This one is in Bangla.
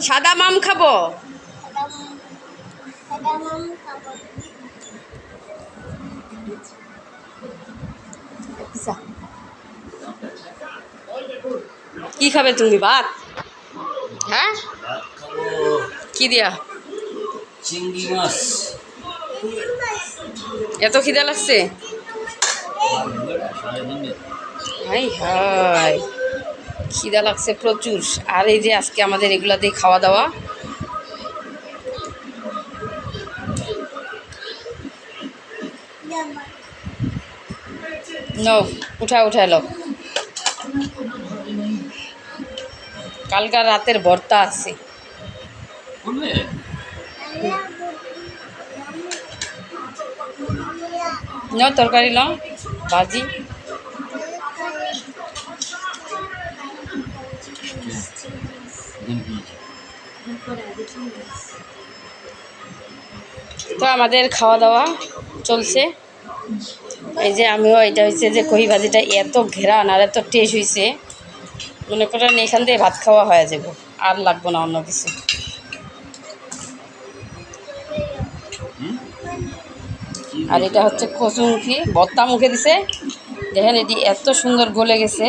সাদা মাম খাবো। কি খাবে তুমি? ভাত? হ্যাঁ, কি দিয়া? চিংড়ি মাছ। এত খিদা লাগছে? হাই হাই, খিদা লাগছে প্রচুর। আর এই যে আজকে আমাদের এগুলা দিয়ে খাওয়া দাওয়া। নাও, উঠায় লো। কালকার রাতের ভর্তা আছে। নাও তরকারি নাও, ভাজি। তো আমাদের খাওয়া দাওয়া চলছে। এই যে আমিও, এটা হচ্ছে যে কহি ভাজিটা এত ঘেরান আর এত টেস্ট হয়েছে, মনে করেন এখান দিয়ে ভাত খাওয়া হয়ে যাব, আর লাগবো না অন্য কিছু। আর এটা হচ্ছে কচুমুখী ভর্তা মুখে দিছে, দেখেন এটি এত সুন্দর গলে গেছে।